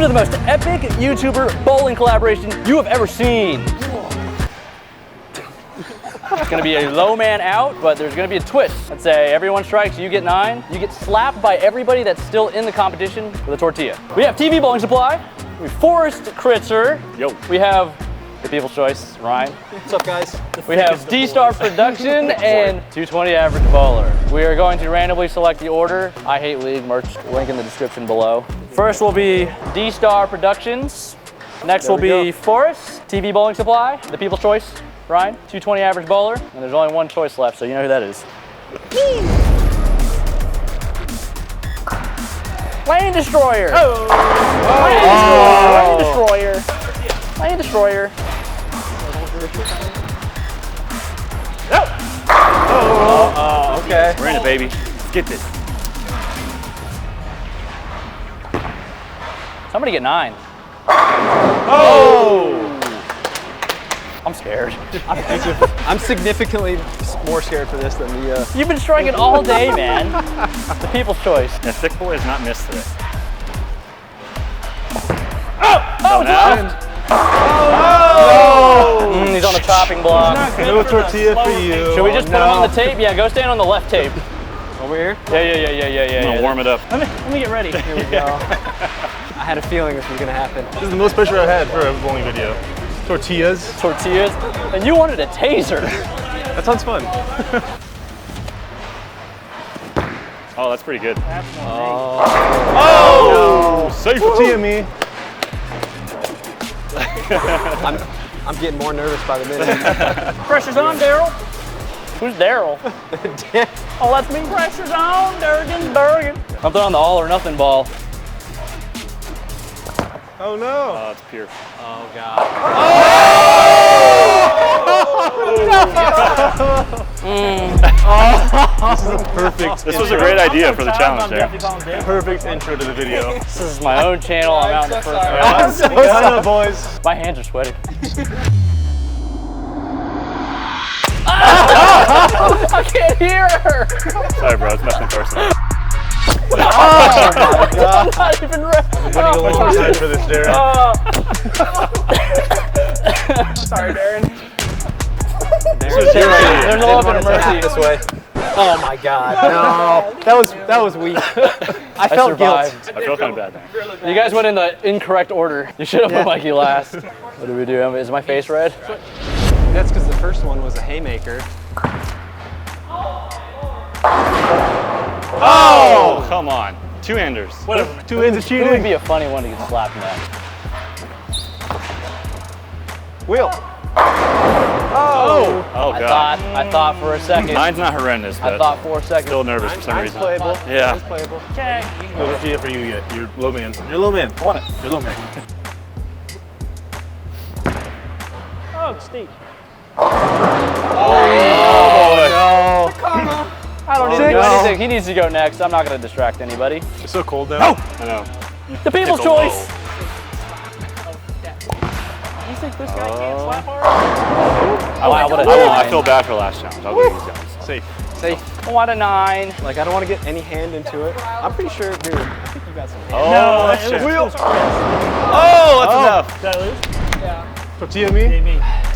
Welcome to the most epic YouTuber bowling collaboration you have ever seen. It's gonna be a low man out, but there's gonna be a twist. Let's say everyone strikes, you get 9. You get slapped by everybody that's still in the competition with a tortilla. We have TV Bowling Supply, we have Forrest Kritzer, Yo. We have the People's Choice, Ryan. What's up, guys? We have D-Star Production and 220 Average Bowler. We are going to randomly select the order. I Hate League merch, link in the description below. First will be D-Star Productions. Next will be Forrest, TV Bowling Supply, the People's Choice, Ryan, 220 Average Bowler, and there's only one choice left, so you know who that is. Lane Destroyer! Oh. Lane Destroyer! Lane Destroyer! Oh, okay. We're in it, baby. Let's get this. Somebody get 9. Oh! I'm scared. I'm significantly more scared for this than the. You've been striking all day, man. The People's Choice. Yeah, Thick Boy has not missed today. Oh, now. He's on the chopping block. No tortilla for you. Should we just put him on the tape? Yeah, go stand on the left tape. Over here? Yeah. I'm gonna warm it up. Let me get ready. Here we go. I had a feeling this was gonna happen. This is the most pressure I've had for a bowling video. Tortillas. Tortillas. And you wanted a taser. That sounds fun. Oh, that's pretty good. Oh! Safe tortilla me. I'm getting more nervous by the minute. Pressure's on, Daryl. Who's Daryl? Oh, that's me. Pressure's on, Durgan. I'm throwing the all or nothing ball. Oh no. Oh, it's pure. Oh God. This was a great idea for the challenge there. Perfect intro to the video. This is my own channel. I'm out in the first round. I'm so sorry, boys. My hands are sweaty. I can't hear her. Sorry, bro. It's nothing personal. Oh my God. I'm not even ready. Winning a little time for this, Darren. Sorry, Darren. This was your idea. There's a little bit of mercy This way. Oh my God. No. That was weak. I felt guilt. I feel kind of bad now. You guys went in the incorrect order. You should have put Mikey last. What do we do? Is my face red? That's because the first one was a haymaker. Oh, come on. Two-handers. Whatever. 2 hands is It cheating. would be a funny one to get slapped in that. Wheel. Oh, God. I thought for a second. Mine's not horrendous, I but thought for a second. still nervous for some Mine's reason. playable. Yeah. Mine's playable. Okay. No tortilla for you yet. You're low man. You're low man. Want it. You're low man. Oh, Steve. Oh, I don't need to do anything. He needs to go next. I'm not going to distract anybody. It's so cold though. I know. The People's Pickle Choice. bowl. You think this guy can't slap hard? I feel bad for the last challenge. I'll give you these guys. Safe. Safe. What a 9. Like, I don't want to get any hand into it. I'm pretty sure, dude. I think you got some hand. Oh, that's it was wheel. Chris. Oh, that's enough. Did I lose? Yeah. Tortilla me.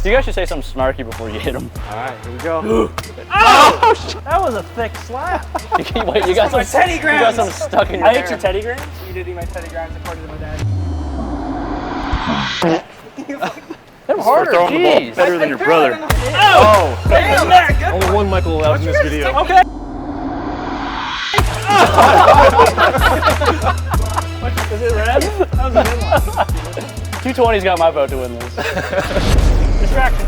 You guys should say something snarky before you hit him. All right, here we go. That was a thick slap. Wait, you got some Teddy Grahams. You got some stuck in your hair. your Teddy Grahams? You did eat my Teddy Grahams according to my dad. They're harder, Throwing the ball jeez. better than your brother. Only one Michael allows in this video. Okay. Is it red? That was a good one. 220's got my vote to win this. Distraction.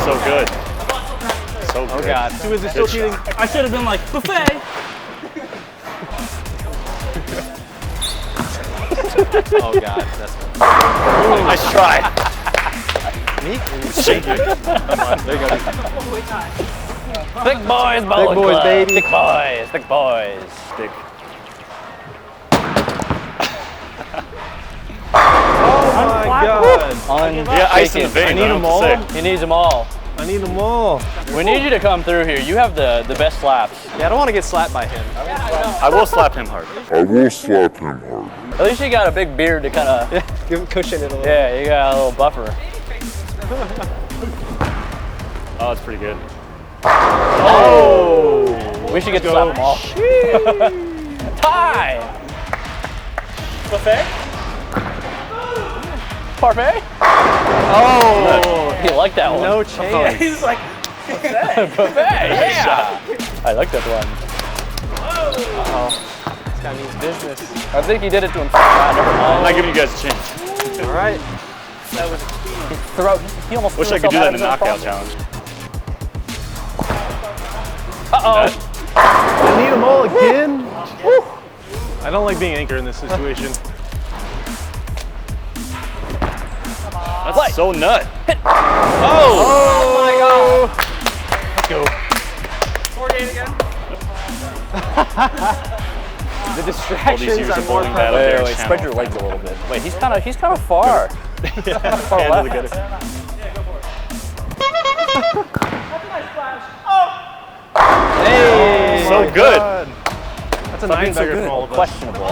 So good. So good. Oh God. 2 hands is still cheating. I should have been like, buffet. Oh God, that's Nice try. me. Shake it. Come on, there you go. Thick boys, bowling boys, club. baby. Thick boys, thick boys. Big. Oh my God. Yeah, ice in the veins. I need them all. He needs them all. I need them all. We need you to come through here. You have the best slaps. Yeah, I don't want to get slapped by him. I will slap him hard. At least you got a big beard to kind of. Give him cushion it a little. Yeah, you got a little buffer. Oh, that's pretty good. Oh! We should get to slap them all. Tie! Buffet? Parfait? Oh! You like that one? No chance. He's like, Buffet, yeah! I like that one. This guy means business. I think he did it to himself. Ah, never I'm mind. not giving you guys a chance. All right. He almost Wish threw I could do himself that in a out of knockout his own challenge. Uh-oh. I need them all again. I don't like being anchor in this situation. That's so nut. Oh my God. Let's go. 48 again. The All these distractions years are of more bowling battle. prevalent. Wait, spread your legs a little bit. Wait, he's kind of far. Far Handle left. together. Hey. So good. That's a Stop being so nine-bagger good. from all of us. Questionable.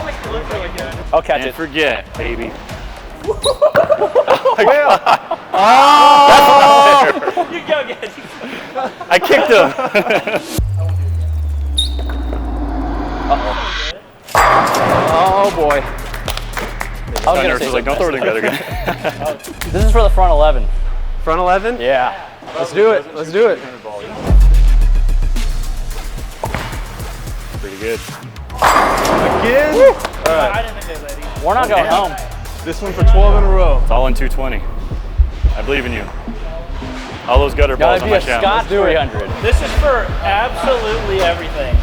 I'll catch Can't it. forget, baby. You go again. I kicked him. Oh boy. I was gonna Nurse say was like, don't throw it together again. This is for the front 11. Front 11? Yeah. Let's do it. Let's do it. Pretty good. Again? I didn't think they was that easy. We're not going home. This one for 12 in a row. It's all in 220. I believe in you. All those gutter balls Gotta on be my a channel. Scott 300. This is for absolutely everything.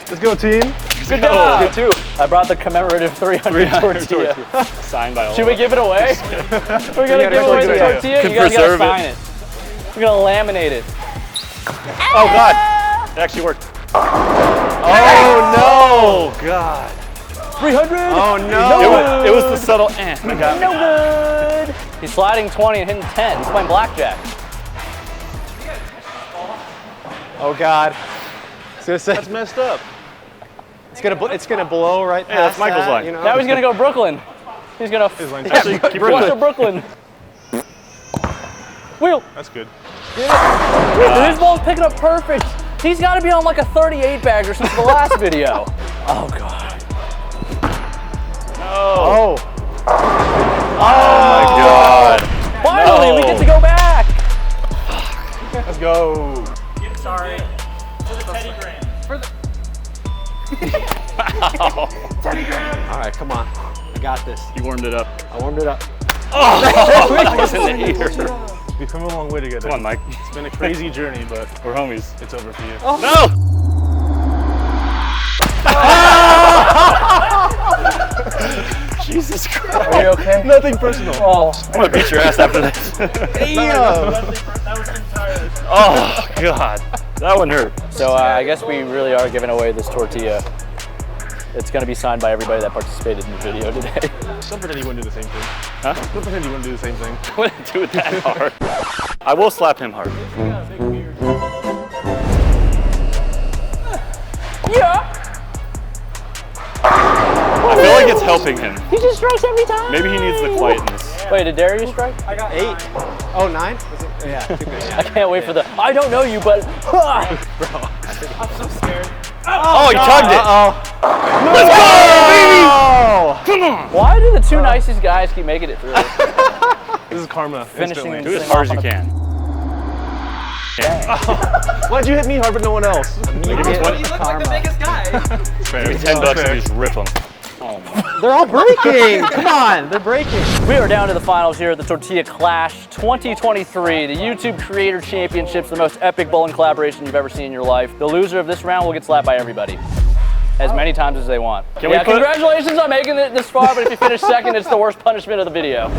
Let's go, team. Good job. Good too. I brought the commemorative 300 tortilla. Signed by all Should of we us. give it away? We're gonna give away the tortilla. Can You guys gotta preserve it. sign it. We're gonna laminate it. Oh, God. It actually worked. Oh Oh, God. 300. no. Oh no. It was the subtle eh. I got me. No good. He's sliding 20 and hitting 10. He's playing blackjack. Oh God. That's messed up. It's gonna blow right past that's Michael's that, line. You know? Now he's gonna go Brooklyn. He's gonna line's Actually, keep flush it to Brooklyn. Wheel. That's good. His ball's picking up perfect. He's got to be on like a 38 bagger since the last video. Oh God. Oh. my God. Finally, No. we get to go back. Let's go. Sorry. For the Teddy Graham. For the All right, come on. I got this. You warmed it up. I warmed it up. That was in the ear. We've come a long way together. Come on, Mike. It's been a crazy journey, but We're homies. it's over for you. No! Jesus Christ. Are you okay? Nothing personal. Oh, I'm gonna beat your ass after this. that was entirely. Oh, God. That one hurt. so I guess we really are giving away this tortilla. It's gonna be signed by everybody that participated in the video today. Don't pretend you wouldn't do the same thing. Huh? Don't pretend you wouldn't do the same thing. I wouldn't do it that hard. I will slap him hard. Yeah. I feel like it's helping him. He just strikes every time. Maybe he needs the quietness. Wait, did Darius strike? I got 8. Oh, 9? Was it? Yeah. Too good. I can't wait for the. I don't know you, but. I'm so scared. Oh, he tugged it. Let's go, baby! Come on. Why do the two nicest guys keep making it through? This is karma. Finishing Instantly. Do it as hard as you can. Why'd you hit me hard but no one else? Give me 20. You look like the biggest guy. Give me $10 and just rip them. Oh, my. They're all breaking. Come on, they're breaking. We are down to the finals here at the Tortilla Clash 2023, the YouTube Creator Championships, the most epic bowling collaboration you've ever seen in your life. The loser of this round will get slapped by everybody, as many times as they want. Can we put- congratulations on making it this far, but if you finish second, it's the worst punishment of the video.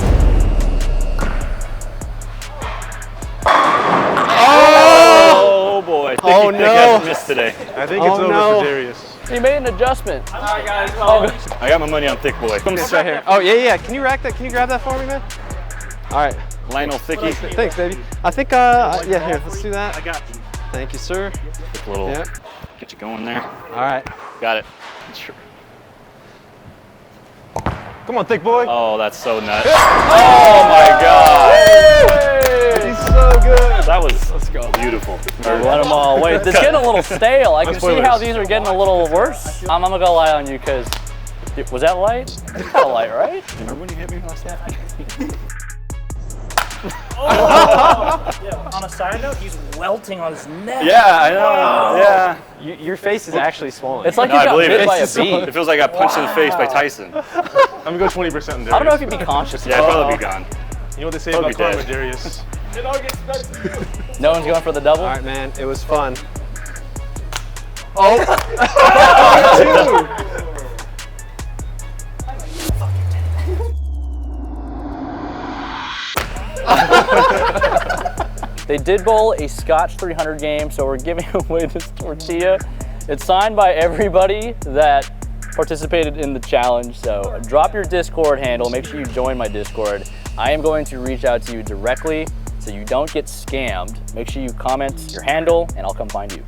Oh, boy. I think Oh, he no. missed today. I think it's over for Darius. He made an adjustment. All right, guys. I got my money on Thick Boy. It's right here. Oh, yeah. Can you rack that? Can you grab that for me, man? All right. Lionel Thicky. Thanks, baby. I think, yeah, here, let's do that. I got you. Thank you, sir. Quick little, Yeah. get you going there. All right. Got it. Sure. Come on, thick boy. Oh, that's so nuts. Oh my God. He's so good. That was beautiful. Let them all wait. It's getting a little stale. I can see spoilers. how these are getting a little worse. I'm gonna go lie on you because, was that light? It's kind of light, right? Remember when you hit me last night? On a side note, he's welting on his neck. Yeah, I know. Yeah. Your face is actually swollen. It's like No, you I got believe bit it. by a bee. It feels like I got punched in the face by Tyson. I'm gonna go 20% in Darius. I don't know if you'd be conscious. Yeah, I'd probably be gone. You know what they say Probably about karma, dead. Darius? It all gets better. No one's going for the double. All right, man. It was fun. They did bowl a Scotch 300 game, so we're giving away this tortilla. It's signed by everybody that participated in the challenge, so drop your Discord handle. Make sure you join my Discord. I am going to reach out to you directly so you don't get scammed. Make sure you comment your handle and I'll come find you.